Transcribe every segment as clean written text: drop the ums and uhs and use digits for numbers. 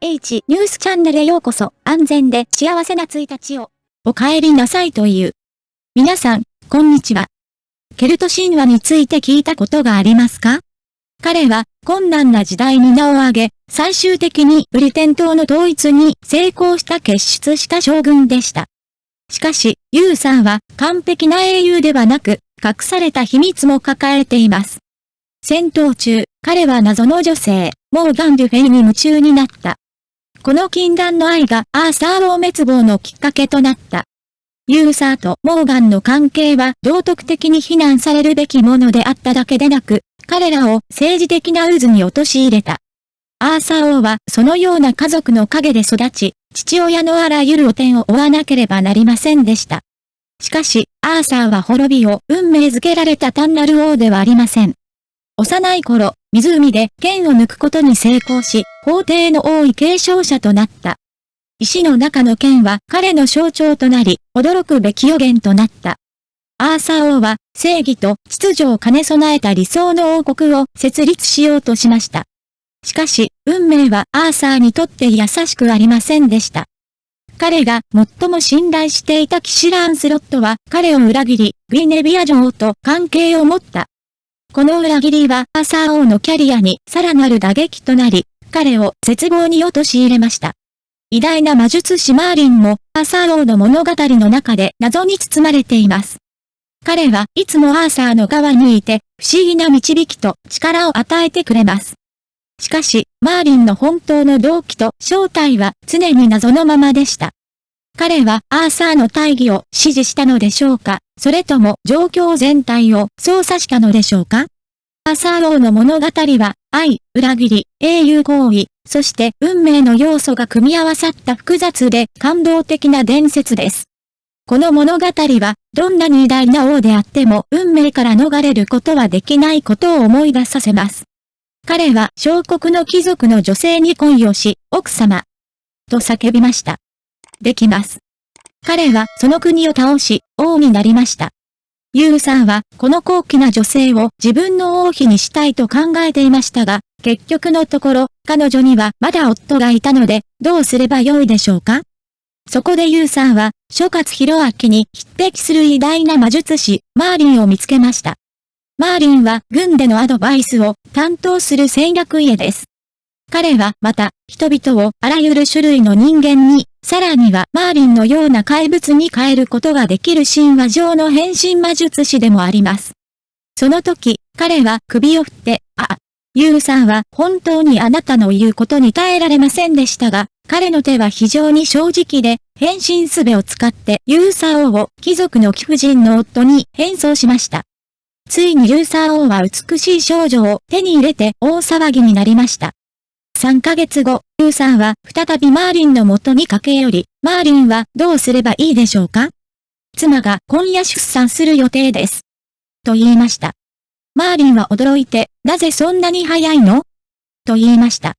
H ニュースチャンネルへようこそ。安全で幸せな1日を。お帰りなさいという。皆さん、こんにちは。ケルト神話について聞いたことがありますか？彼は困難な時代に名を挙げ、最終的にブリテン島の統一に成功した傑出した将軍でした。しかし、ユーさんは完璧な英雄ではなく、隠された秘密も抱えています。戦闘中、彼は謎の女性、モーガン・デュフェイに夢中になった。この禁断の愛がアーサー王滅亡のきっかけとなった。ユーサーとモーガンの関係は道徳的に非難されるべきものであっただけでなく、彼らを政治的な渦に陥れた。アーサー王はそのような家族の陰で育ち、父親のあらゆる汚点を負わなければなりませんでした。しかし、アーサーは滅びを運命づけられた単なる王ではありません。幼い頃、湖で剣を抜くことに成功し、皇帝の王位継承者となった。石の中の剣は彼の象徴となり、驚くべき予言となった。アーサー王は正義と秩序を兼ね備えた理想の王国を設立しようとしました。しかし、運命はアーサーにとって優しくありませんでした。彼が最も信頼していた騎士ランスロットは彼を裏切り、グイネビア女王と関係を持った。この裏切りはアーサー王のキャリアにさらなる打撃となり、彼を絶望に陥れました。偉大な魔術師マーリンもアーサー王の物語の中で謎に包まれています。彼はいつもアーサーの側にいて不思議な導きと力を与えてくれます。しかし、マーリンの本当の動機と正体は常に謎のままでした。彼はアーサーの大義を支持したのでしょうか、それとも状況全体を操作したのでしょうか？アーサー王の物語は、愛、裏切り、英雄行為、そして運命の要素が組み合わさった複雑で感動的な伝説です。この物語は、どんなに偉大な王であっても運命から逃れることはできないことを思い出させます。彼は小国の貴族の女性に恋をし、奥様、と叫びました。できます。彼はその国を倒し、王になりました。ユーさんはこの高貴な女性を自分の王妃にしたいと考えていましたが、結局のところ、彼女にはまだ夫がいたので、どうすればよいでしょうか？そこでユーさんは、諸葛弘明に匹敵する偉大な魔術師、マーリンを見つけました。マーリンは軍でのアドバイスを担当する戦略家です。彼はまた、人々をあらゆる種類の人間に、さらにはマーリンのような怪物に変えることができる神話上の変身魔術師でもあります。その時、彼は首を振って、ユーさんは本当にあなたの言うことに耐えられませんでしたが、彼の手は非常に正直で、変身術を使ってユーサー王を貴族の貴婦人の夫に変装しました。ついにユーサー王は美しい少女を手に入れて大騒ぎになりました。3ヶ月後、ユーさんは再びマーリンの元に駆け寄り、マーリンはどうすればいいでしょうか？妻が今夜出産する予定です。と言いました。マーリンは驚いて、なぜそんなに早いの？と言いました。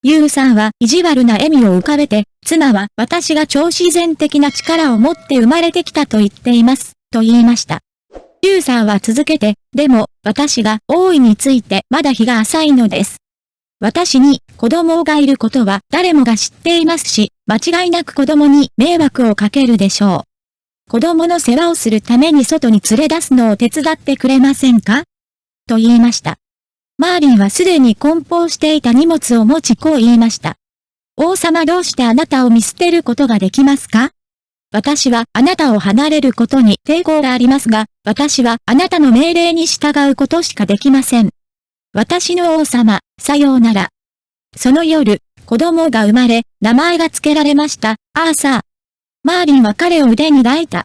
ユーさんは意地悪な笑みを浮かべて、妻は私が超自然的な力を持って生まれてきたと言っています。と言いました。ユーさんは続けて、でも、私が王位についてまだ日が浅いのです。私に子供がいることは誰もが知っていますし、間違いなく子供に迷惑をかけるでしょう。子供の世話をするために外に連れ出すのを手伝ってくれませんか？と言いました。マーリンはすでに梱包していた荷物を持ちこう言いました。王様どうしてあなたを見捨てることができますか？私はあなたを離れることに抵抗がありますが、私はあなたの命令に従うことしかできません。私の王様、さようなら。その夜、子供が生まれ、名前が付けられました、アーサー。マーリンは彼を腕に抱いた。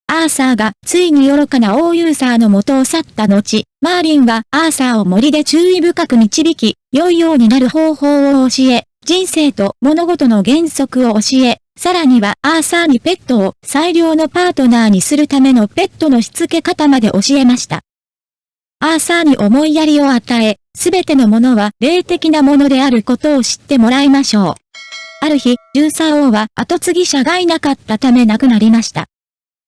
アーサーがついに愚かな王ユーサーの元を去った後、マーリンはアーサーを森で注意深く導き、良いようになる方法を教え、人生と物事の原則を教え、さらにはアーサーにペットを最良のパートナーにするためのペットのしつけ方まで教えました。アーサーに思いやりを与え、すべてのものは霊的なものであることを知ってもらいましょう。ある日、ユーサー王は後継ぎ者がいなかったため亡くなりました。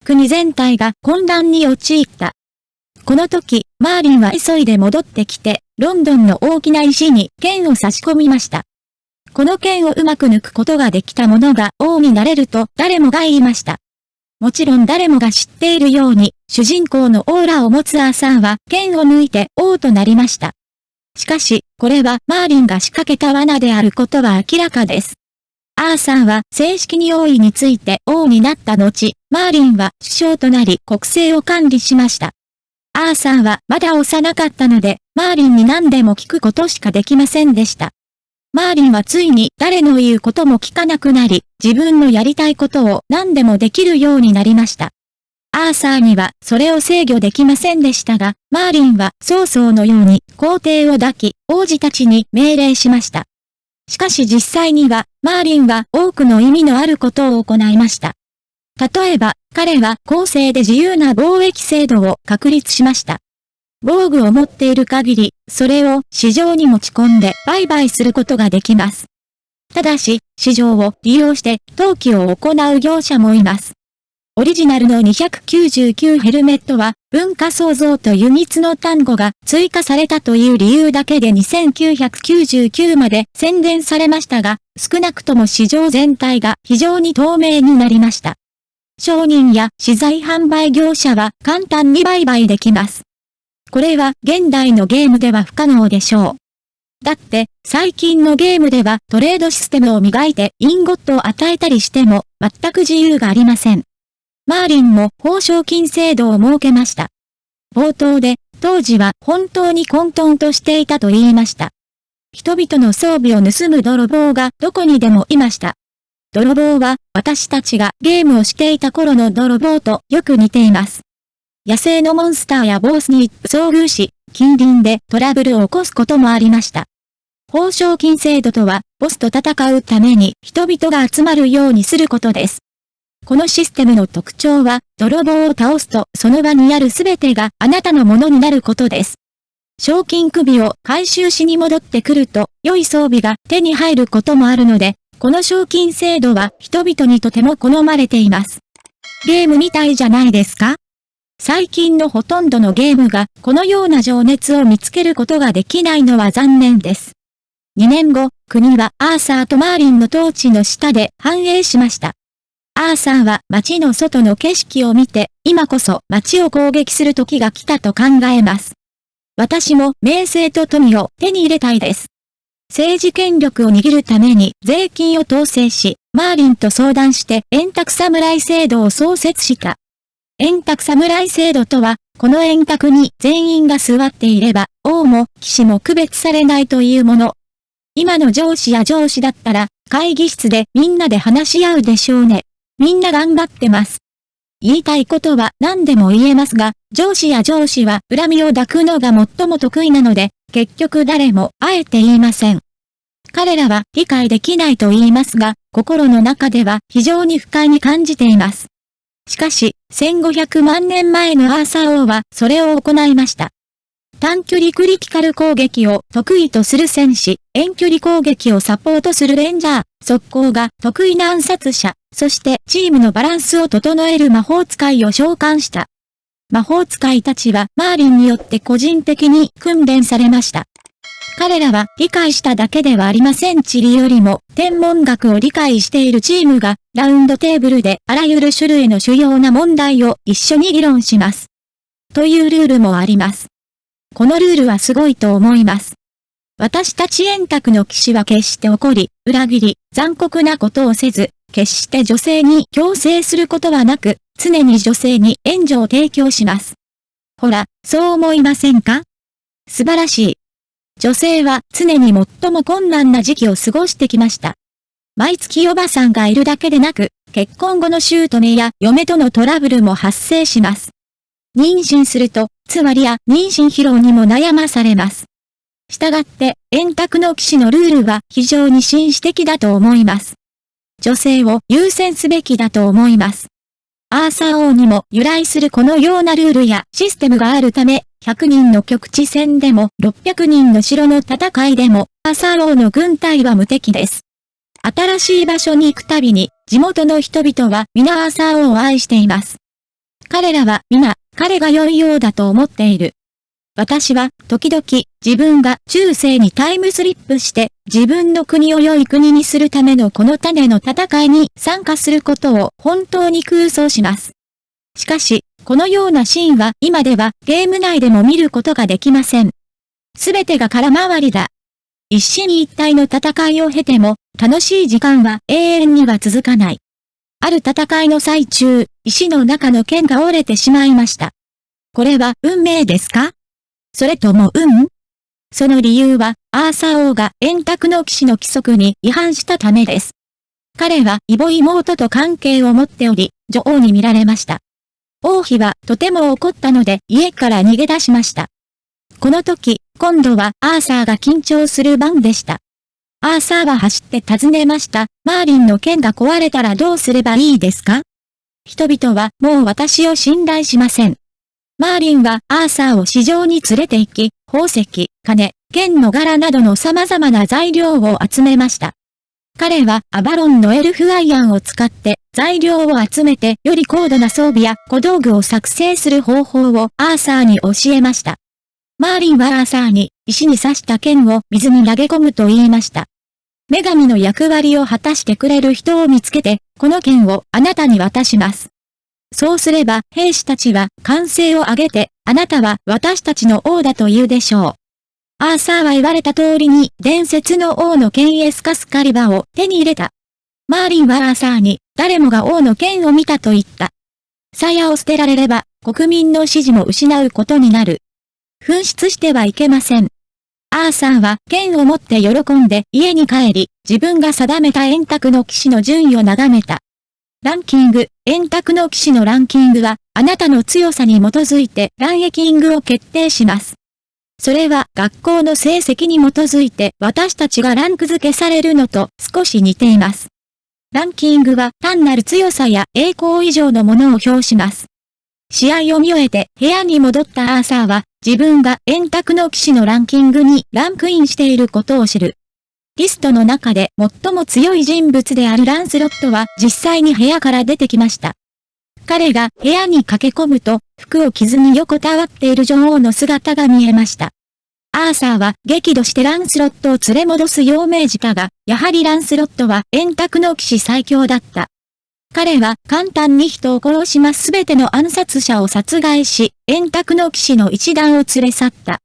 国全体が混乱に陥った。この時、マーリンは急いで戻ってきて、ロンドンの大きな石に剣を差し込みました。この剣をうまく抜くことができた者が王になれると誰もが言いました。もちろん誰もが知っているように、主人公のオーラを持つアーサーは剣を抜いて王となりました。しかし、これはマーリンが仕掛けた罠であることは明らかです。アーサーは正式に王位について王になった後、マーリンは首相となり国政を管理しました。アーサーはまだ幼かったので、マーリンに何でも聞くことしかできませんでした。マーリンはついに誰の言うことも聞かなくなり、自分のやりたいことを何でもできるようになりました。アーサーにはそれを制御できませんでしたが、マーリンは曹操のように皇帝を抱き、王子たちに命令しました。しかし実際には、マーリンは多くの意味のあることを行いました。例えば、彼は公正で自由な貿易制度を確立しました。防具を持っている限り、それを市場に持ち込んで売買することができます。ただし、市場を利用して投機を行う業者もいます。オリジナルの299ヘルメットは、文化創造という3つの単語が追加されたという理由だけで2999まで宣伝されましたが、少なくとも市場全体が非常に透明になりました。商人や資材販売業者は簡単に売買できます。これは現代のゲームでは不可能でしょう。だって、最近のゲームではトレードシステムを磨いてインゴットを与えたりしても全く自由がありません。マーリンも報奨金制度を設けました。冒頭で、当時は本当に混沌としていたと言いました。人々の装備を盗む泥棒がどこにでもいました。泥棒は私たちがゲームをしていた頃の泥棒とよく似ています。野生のモンスターやボスに遭遇し、近隣でトラブルを起こすこともありました。報奨金制度とは、ボスと戦うために人々が集まるようにすることです。このシステムの特徴は、泥棒を倒すとその場にあるすべてがあなたのものになることです。賞金首を回収しに戻ってくると、良い装備が手に入ることもあるので、この賞金制度は人々にとても好まれています。ゲームみたいじゃないですか？最近のほとんどのゲームがこのような情熱を見つけることができないのは残念です。2年後、国はアーサーとマーリンの統治の下で繁栄しました。アーサーは街の外の景色を見て、今こそ街を攻撃する時が来たと考えます。私も名声と富を手に入れたいです。政治権力を握るために税金を統制し、マーリンと相談して円卓侍制度を創設した。円卓侍制度とは、この円卓に全員が座っていれば、王も騎士も区別されないというもの。今の上司や上司だったら、会議室でみんなで話し合うでしょうね。みんな頑張ってます。言いたいことは何でも言えますが、上司や上司は恨みを抱くのが最も得意なので、結局誰もあえて言いません。彼らは理解できないと言いますが、心の中では非常に不快に感じています。しかし、1500万年前のアーサー王はそれを行いました。短距離クリティカル攻撃を得意とする戦士、遠距離攻撃をサポートするレンジャー、速攻が得意な暗殺者、そしてチームのバランスを整える魔法使いを召喚した。魔法使いたちはマーリンによって個人的に訓練されました。彼らは理解しただけではありません。地理よりも天文学を理解しているチームがラウンドテーブルであらゆる種類の主要な問題を一緒に議論します。というルールもあります。このルールはすごいと思います。私たち円卓の騎士は決して怒り、裏切り、残酷なことをせず、決して女性に強制することはなく、常に女性に援助を提供します。ほら、そう思いませんか？素晴らしい。女性は常に最も困難な時期を過ごしてきました。毎月おばさんがいるだけでなく、結婚後の姑や嫁とのトラブルも発生します。妊娠すると、つわりや妊娠疲労にも悩まされます。したがって、円卓の騎士のルールは非常に紳士的だと思います。女性を優先すべきだと思います。アーサー王にも由来するこのようなルールやシステムがあるため、100人の局地戦でも600人の城の戦いでも、アーサー王の軍隊は無敵です。新しい場所に行くたびに、地元の人々は皆アーサー王を愛しています。彼らは皆、彼が良いようだと思っている。私は、時々、自分が中世にタイムスリップして、自分の国を良い国にするためのこの種の戦いに参加することを本当に空想します。しかし、このようなシーンは今ではゲーム内でも見ることができません。すべてが空回りだ。一進一退の戦いを経ても、楽しい時間は永遠には続かない。ある戦いの最中、石の中の剣が折れてしまいました。これは運命ですか？それともその理由は、アーサー王が円卓の騎士の規則に違反したためです。彼は異母妹と関係を持っており、女王に見られました。王妃はとても怒ったので家から逃げ出しました。この時、今度はアーサーが緊張する番でした。アーサーは走って尋ねました。マーリンの剣が壊れたらどうすればいいですか？人々はもう私を信頼しません。マーリンはアーサーを市場に連れて行き、宝石、金、剣の柄などの様々な材料を集めました。彼はアバロンのエルフアイアンを使って材料を集めてより高度な装備や小道具を作成する方法をアーサーに教えました。マーリンはアーサーに石に刺した剣を水に投げ込むと言いました。女神の役割を果たしてくれる人を見つけて、この剣をあなたに渡します。そうすれば兵士たちは歓声を上げて、あなたは私たちの王だと言うでしょう。アーサーは言われた通りに伝説の王の剣エスカスカリバを手に入れた。マーリンはアーサーに誰もが王の剣を見たと言った。鞘を捨てられれば国民の支持も失うことになる。紛失してはいけません。アーサーは剣を持って喜んで家に帰り、自分が定めた円卓の騎士の順位を眺めた。ランキング、円卓の騎士のランキングは、あなたの強さに基づいてランキングを決定します。それは学校の成績に基づいて私たちがランク付けされるのと少し似ています。ランキングは単なる強さや栄光以上のものを表します。試合を見終えて部屋に戻ったアーサーは、自分が円卓の騎士のランキングにランクインしていることを知る。リストの中で最も強い人物であるランスロットは実際に部屋から出てきました。彼が部屋に駆け込むと、服を着ずに横たわっている女王の姿が見えました。アーサーは激怒してランスロットを連れ戻すよう命じたが、やはりランスロットは円卓の騎士最強だった。彼は簡単に人を殺しますすべての暗殺者を殺害し、円卓の騎士の一団を連れ去った。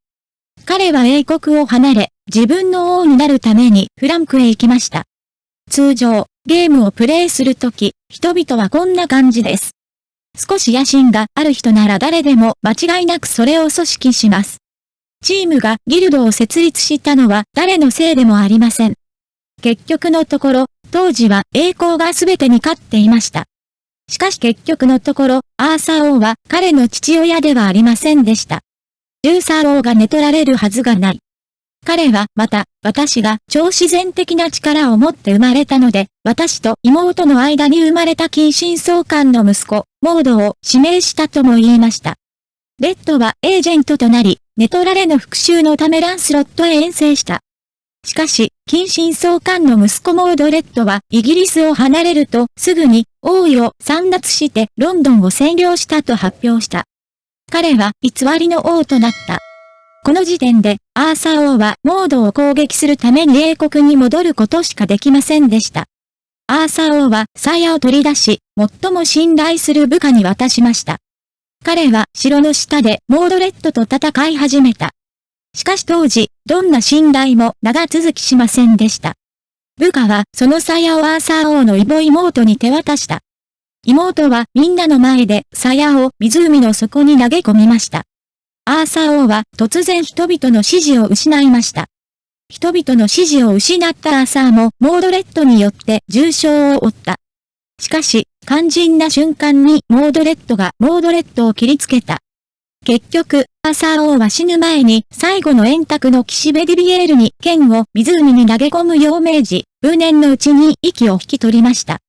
彼は英国を離れ、自分の王になるためにフランクへ行きました。通常、ゲームをプレイするとき、人々はこんな感じです。少し野心がある人なら誰でも間違いなくそれを組織します。チームがギルドを設立したのは誰のせいでもありません。結局のところ、当時は栄光が全てに勝っていました。しかし結局のところ、アーサー王は彼の父親ではありませんでした。ジューサー王が寝取られるはずがない。彼はまた、私が超自然的な力を持って生まれたので、私と妹の間に生まれた近親相関の息子、モードを指名したとも言いました。レッドはエージェントとなり、寝取られの復讐のためランスロットへ遠征した。しかし、近親相関の息子モードレッドはイギリスを離れるとすぐに王位を簒奪してロンドンを占領したと発表した。彼は偽りの王となった。この時点でアーサー王はモードを攻撃するために英国に戻ることしかできませんでした。アーサー王は鞘を取り出し、最も信頼する部下に渡しました。彼は城の下でモードレッドと戦い始めた。しかし当時、どんな信頼も長続きしませんでした。部下はその鞘をアーサー王の異母妹に手渡した。妹はみんなの前で鞘を湖の底に投げ込みました。アーサー王は突然人々の支持を失いました。人々の支持を失ったアーサーもモードレッドによって重傷を負った。しかし、肝心な瞬間にモードレッドがモードレッドを切りつけた。結局、アーサー王は死ぬ前に最後の円卓の騎士ベディビエールに剣を湖に投げ込むよう命じ、無念のうちに息を引き取りました。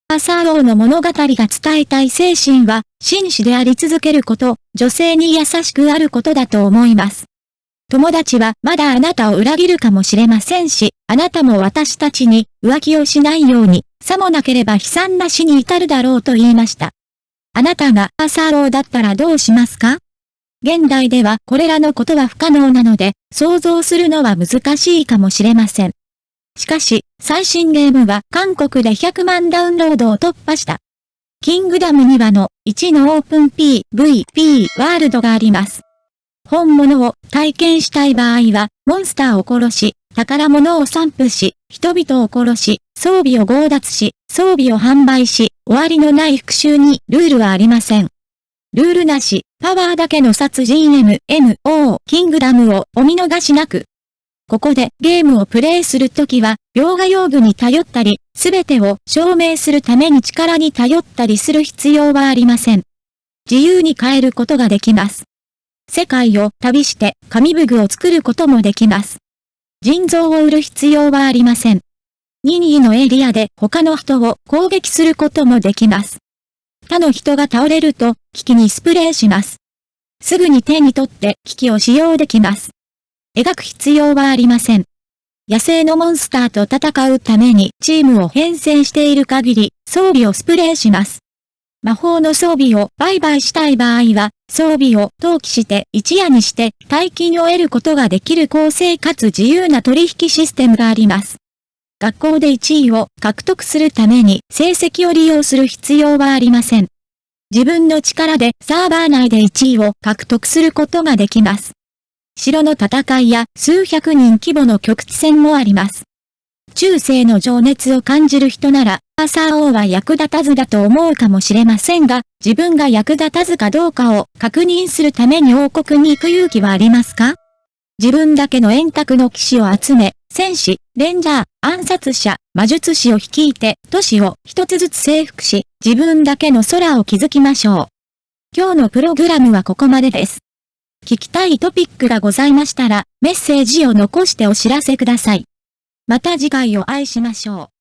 アーサー王の物語が伝えたい精神は、紳士であり続けること、女性に優しくあることだと思います。友達はまだあなたを裏切るかもしれませんし、あなたも私たちに浮気をしないように、さもなければ悲惨な死に至るだろうと言いました。あなたがアーサー王だったらどうしますか？現代ではこれらのことは不可能なので、想像するのは難しいかもしれません。しかし、最新ゲームは韓国で100万ダウンロードを突破した。キングダム2話の1のオープン PVP ワールドがあります。本物を体験したい場合は、モンスターを殺し、宝物を散布し、人々を殺し、装備を強奪し、装備を販売し、終わりのない復讐にルールはありません。ルールなし、パワーだけの殺人 MMO キングダムをお見逃しなく。ここでゲームをプレイするときは、描画用具に頼ったり、すべてを証明するために力に頼ったりする必要はありません。自由に変えることができます。世界を旅して紙武具を作ることもできます。人造を売る必要はありません。任意のエリアで他の人を攻撃することもできます。他の人が倒れると機器にスプレーします。すぐに手に取って機器を使用できます。描く必要はありません。野生のモンスターと戦うためにチームを編成している限り装備をスプレーします。魔法の装備を売買したい場合は、装備を登記して一夜にして大金を得ることができる公正かつ自由な取引システムがあります。学校で1位を獲得するために成績を利用する必要はありません。自分の力でサーバー内で1位を獲得することができます。城の戦いや数百人規模の局地戦もあります。中世の情熱を感じる人なら、アーサー王は役立たずだと思うかもしれませんが、自分が役立たずかどうかを確認するために王国に行く勇気はありますか？自分だけの円卓の騎士を集め、戦士、レンジャー、暗殺者、魔術師を率いて、都市を一つずつ征服し、自分だけの空を築きましょう。今日のプログラムはここまでです。聞きたいトピックがございましたら、メッセージを残してお知らせください。また次回お会いしましょう。